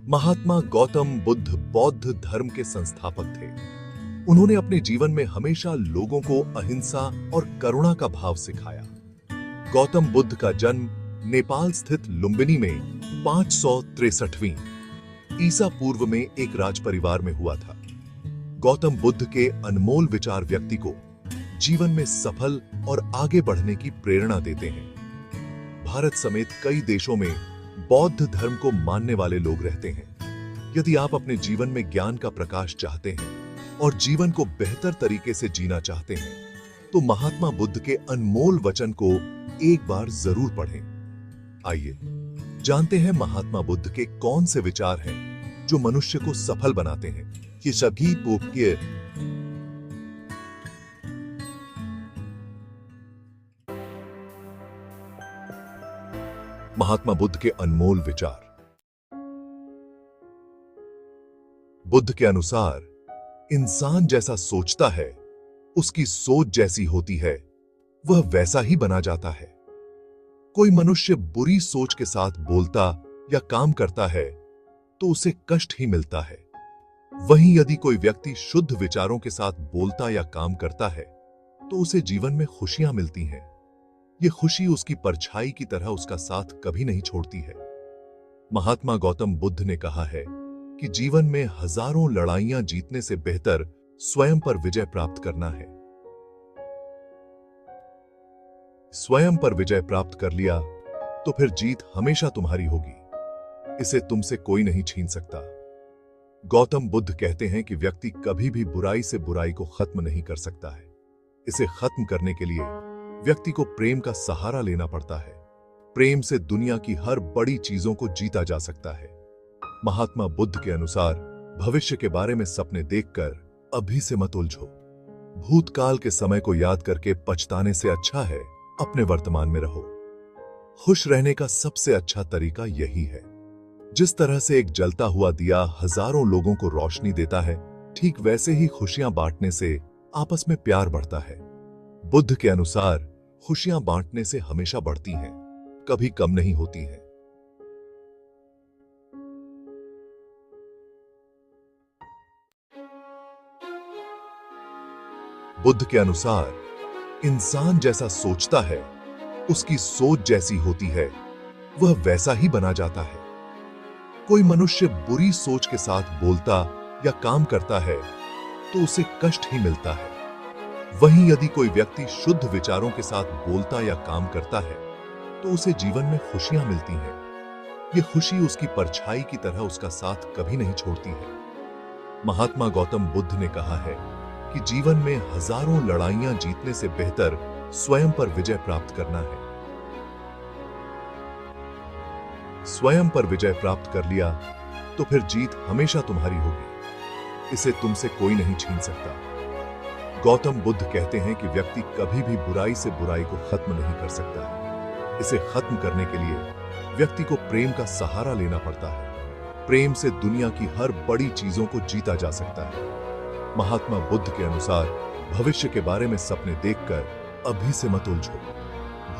महात्मा गौतम बुद्ध बौद्ध धर्म के संस्थापक थे। उन्होंने अपने जीवन में हमेशा लोगों को अहिंसा और करुणा का भाव सिखाया। गौतम बुद्ध का जन्म नेपाल स्थित लुम्बिनी में 563वीं ईसा पूर्व में एक राजपरिवार में हुआ था। गौतम बुद्ध के अनमोल विचार व्यक्ति को जीवन में सफल और आगे बढ़ने की प्रेरणा देते हैं। भारत समेत कई देशों में बौद्ध धर्म को मानने वाले लोग रहते हैं। यदि आप अपने जीवन में ज्ञान का प्रकाश चाहते हैं और जीवन को बेहतर तरीके से जीना चाहते हैं, तो महात्मा बुद्ध के अनमोल वचन को एक बार जरूर पढ़ें। आइए जानते हैं महात्मा बुद्ध के कौन से विचार हैं जो मनुष्य को सफल बनाते हैं। ये सभी बोक्य महात्मा बुद्ध के अनमोल विचार। बुद्ध के अनुसार इंसान जैसा सोचता है, उसकी सोच जैसी होती है, वह वैसा ही बना जाता है। कोई मनुष्य बुरी सोच के साथ बोलता या काम करता है तो उसे कष्ट ही मिलता है। वहीं यदि कोई व्यक्ति शुद्ध विचारों के साथ बोलता या काम करता है तो उसे जीवन में खुशियां मिलती हैं। ये खुशी उसकी परछाई की तरह उसका साथ कभी नहीं छोड़ती है। महात्मा गौतम बुद्ध ने कहा है कि जीवन में हजारों लड़ाइयां जीतने से बेहतर स्वयं पर विजय प्राप्त करना है। स्वयं पर विजय प्राप्त कर लिया तो फिर जीत हमेशा तुम्हारी होगी। इसे तुमसे कोई नहीं छीन सकता। गौतम बुद्ध कहते हैं कि व्यक्ति कभी भी बुराई से बुराई को खत्म नहीं कर सकता है। इसे खत्म करने के लिए व्यक्ति को प्रेम का सहारा लेना पड़ता है। प्रेम से दुनिया की हर बड़ी चीजों को जीता जा सकता है। महात्मा बुद्ध के अनुसार भविष्य के बारे में सपने देखकर अभी से मत उलझो। भूतकाल के समय को याद करके पछताने से अच्छा है अपने वर्तमान में रहो। खुश रहने का सबसे अच्छा तरीका यही है। जिस तरह से एक जलता हुआ दिया हजारों लोगों को रोशनी देता है, ठीक वैसे ही खुशियां बांटने से आपस में प्यार बढ़ता है। बुद्ध के अनुसार खुशियां बांटने से हमेशा बढ़ती हैं, कभी कम नहीं होती हैं। बुद्ध के अनुसार इंसान जैसा सोचता है, उसकी सोच जैसी होती है, वह वैसा ही बना जाता है। कोई मनुष्य बुरी सोच के साथ बोलता या काम करता है तो उसे कष्ट ही मिलता है। वहीं यदि कोई व्यक्ति शुद्ध विचारों के साथ बोलता या काम करता है तो उसे जीवन में खुशियां मिलती हैं। ये खुशी उसकी परछाई की तरह उसका साथ कभी नहीं छोड़ती है। महात्मा गौतम बुद्ध ने कहा है कि जीवन में हजारों लड़ाइयां जीतने से बेहतर स्वयं पर विजय प्राप्त करना है। स्वयं पर विजय प्राप्त कर लिया तो फिर जीत हमेशा तुम्हारी होगी। इसे तुमसे कोई नहीं छीन सकता। गौतम बुद्ध कहते हैं कि व्यक्ति कभी भी बुराई से बुराई को खत्म नहीं कर सकता है। इसे खत्म करने के लिए व्यक्ति को प्रेम का सहारा लेना पड़ता है। प्रेम से दुनिया की हर बड़ी चीजों को जीता जा सकता है। महात्मा बुद्ध के अनुसार भविष्य के बारे में सपने देखकर अभी से मत उलझो।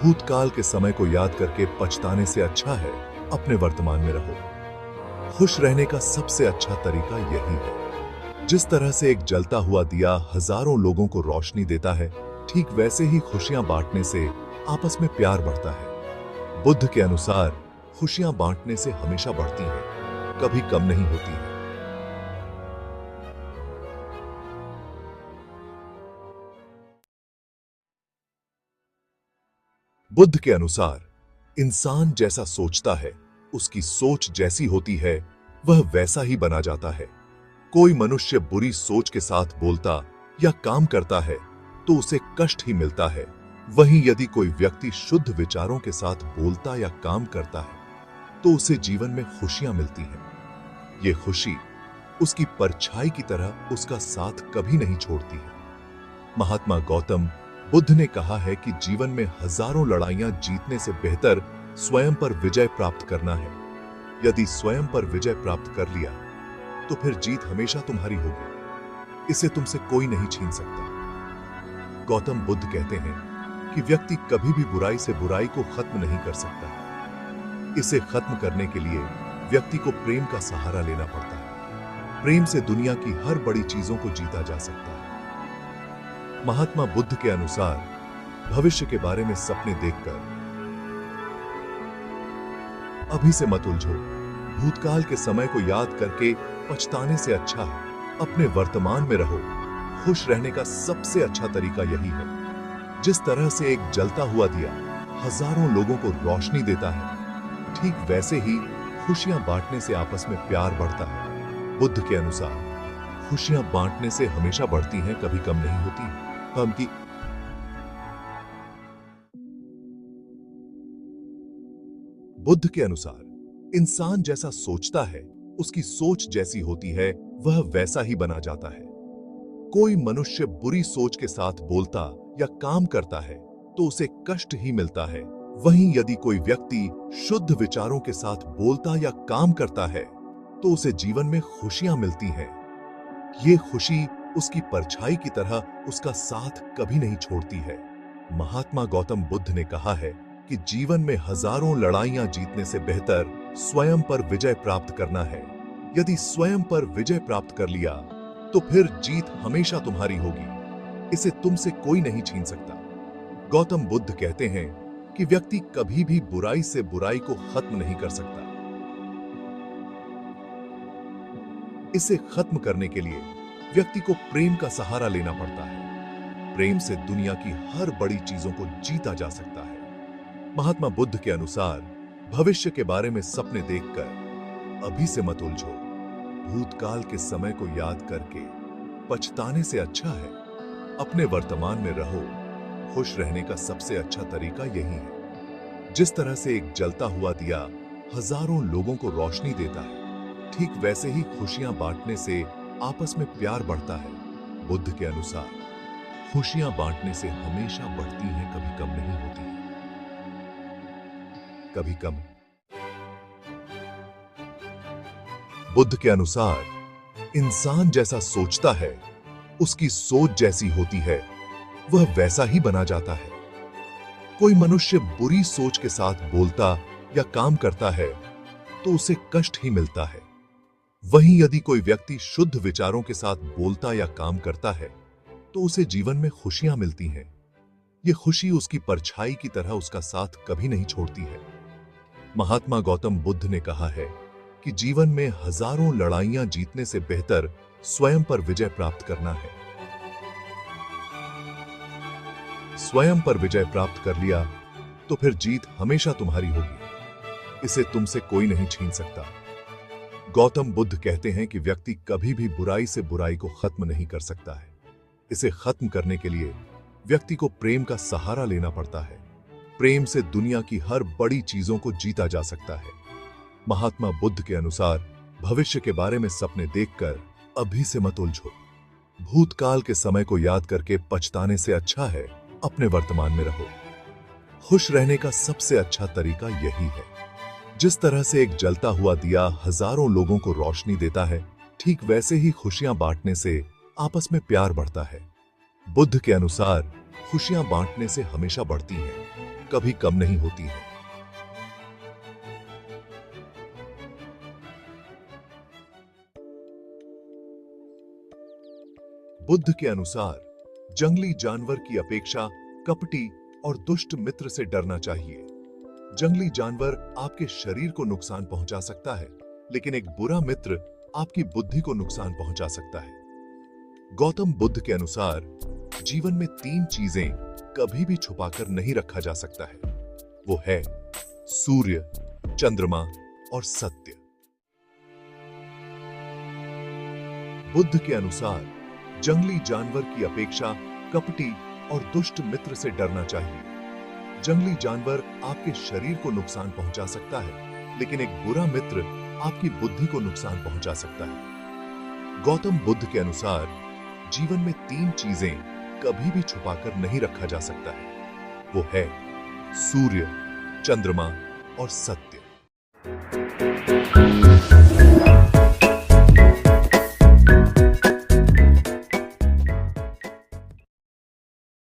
भूतकाल के समय को याद करके पछताने से अच्छा है अपने वर्तमान में रहो। खुश रहने का सबसे अच्छा तरीका यही है। जिस तरह से एक जलता हुआ दिया हजारों लोगों को रोशनी देता है, ठीक वैसे ही खुशियां बांटने से आपस में प्यार बढ़ता है। बुद्ध के अनुसार खुशियां बांटने से हमेशा बढ़ती हैं, कभी कम नहीं होती हैं। बुद्ध के अनुसार इंसान जैसा सोचता है, उसकी सोच जैसी होती है, वह वैसा ही बना जाता है। कोई मनुष्य बुरी सोच के साथ बोलता या काम करता है तो उसे कष्ट ही मिलता है। वहीं यदि कोई व्यक्ति शुद्ध विचारों के साथ बोलता या काम करता है तो उसे जीवन में खुशियां मिलती हैं। ये खुशी उसकी परछाई की तरह उसका साथ कभी नहीं छोड़ती है। महात्मा गौतम बुद्ध ने कहा है कि जीवन में हजारों लड़ाइयां जीतने से बेहतर स्वयं पर विजय प्राप्त करना है। यदि स्वयं पर विजय प्राप्त कर लिया तो फिर जीत हमेशा तुम्हारी होगी। इसे तुमसे कोई नहीं छीन सकता। गौतम बुद्ध कहते हैं कि व्यक्ति कभी भी बुराई से बुराई को खत्म नहीं कर सकता। इसे खत्म करने के लिए व्यक्ति को प्रेम का सहारा लेना पड़ता है। प्रेम से दुनिया की हर बड़ी चीजों को जीता जा सकता है। महात्मा बुद्ध के अनुसार भविष्य के बारे में सपने देखकर अभी से मत उलझो। भूतकाल के समय को याद करके पछताने से अच्छा है अपने वर्तमान में रहो। खुश रहने का सबसे अच्छा तरीका यही है। जिस तरह से एक जलता हुआ दिया हजारों लोगों को रोशनी देता है, ठीक वैसे ही खुशियां बांटने से आपस में प्यार बढ़ता है। बुद्ध के अनुसार खुशियां बांटने से हमेशा बढ़ती हैं, कभी कम नहीं होती। बल्कि बुद्ध के अनुसार इंसान जैसा सोचता है, उसकी सोच जैसी होती है, वह वैसा ही बना जाता है। कोई मनुष्य बुरी सोच के साथ बोलता या काम करता है तो उसे कष्ट ही मिलता है। वहीं यदि कोई व्यक्ति शुद्ध विचारों के साथ बोलता या काम करता है तो उसे जीवन में खुशियां मिलती हैं। ये खुशी उसकी परछाई की तरह उसका साथ कभी नहीं छोड़ती है। महात्मा गौतम बुद्ध ने कहा है कि जीवन में हजारों लड़ाइयां जीतने से बेहतर स्वयं पर विजय प्राप्त करना है। यदि स्वयं पर विजय प्राप्त कर लिया तो फिर जीत हमेशा तुम्हारी होगी। इसे तुमसे कोई नहीं छीन सकता। गौतम बुद्ध कहते हैं कि व्यक्ति कभी भी बुराई से बुराई को खत्म नहीं कर सकता। इसे खत्म करने के लिए व्यक्ति को प्रेम का सहारा लेना पड़ता है। प्रेम से दुनिया की हर बड़ी चीजों को जीता जा सकता है। महात्मा बुद्ध के अनुसार भविष्य के बारे में सपने देखकर अभी से मत उलझो। भूतकाल के समय को याद करके पछताने से अच्छा है अपने वर्तमान में रहो। खुश रहने का सबसे अच्छा तरीका यही है। जिस तरह से एक जलता हुआ दिया हजारों लोगों को रोशनी देता है, ठीक वैसे ही खुशियां बांटने से आपस में प्यार बढ़ता है। बुद्ध के अनुसार खुशियां बांटने से हमेशा बढ़ती हैं, कभी कम नहीं होती। कभी कम। बुद्ध के अनुसार इंसान जैसा सोचता है, उसकी सोच जैसी होती है, वह वैसा ही बना जाता है। कोई मनुष्य बुरी सोच के साथ बोलता या काम करता है तो उसे कष्ट ही मिलता है। वहीं यदि कोई व्यक्ति शुद्ध विचारों के साथ बोलता या काम करता है तो उसे जीवन में खुशियां मिलती हैं। ये खुशी उसकी परछाई की तरह उसका साथ कभी नहीं छोड़ती है। महात्मा गौतम बुद्ध ने कहा है कि जीवन में हजारों लड़ाइयां जीतने से बेहतर स्वयं पर विजय प्राप्त करना है। स्वयं पर विजय प्राप्त कर लिया तो फिर जीत हमेशा तुम्हारी होगी। इसे तुमसे कोई नहीं छीन सकता। गौतम बुद्ध कहते हैं कि व्यक्ति कभी भी बुराई से बुराई को खत्म नहीं कर सकता है। इसे खत्म करने के लिए व्यक्ति को प्रेम का सहारा लेना पड़ता है। प्रेम से दुनिया की हर बड़ी चीजों को जीता जा सकता है। महात्मा बुद्ध के अनुसार भविष्य के बारे में सपने देखकर अभी से मत उलझो। भूतकाल के समय को याद करके पछताने से अच्छा है अपने वर्तमान में रहो। खुश रहने का सबसे अच्छा तरीका यही है। जिस तरह से एक जलता हुआ दिया हजारों लोगों को रोशनी देता है, ठीक वैसे ही खुशियां बांटने से आपस में प्यार बढ़ता है। बुद्ध के अनुसार खुशियां बांटने से हमेशा बढ़ती हैं, कभी कम नहीं होती हैं। बुद्ध के अनुसार जंगली जानवर की अपेक्षा कपटी और दुष्ट मित्र से डरना चाहिए। जंगली जानवर आपके शरीर को नुकसान पहुंचा सकता है, लेकिन एक बुरा मित्र आपकी बुद्धि को नुकसान पहुंचा सकता है। गौतम बुद्ध के अनुसार जीवन में 3 चीजें कभी भी छुपाकर नहीं रखा जा सकता है। वो है सूर्य, चंद्रमा और सत्य। बुद्ध के अनुसार जंगली जानवर की अपेक्षा कपटी और दुष्ट मित्र से डरना चाहिए। जंगली जानवर आपके शरीर को नुकसान पहुंचा सकता है, लेकिन एक बुरा मित्र आपकी बुद्धि को नुकसान पहुंचा सकता है। गौतम बुद्ध के अनुसार जीवन में 3 चीजें कभी भी छुपाकर नहीं रखा जा सकता है। वो है सूर्य, चंद्रमा और सत्य।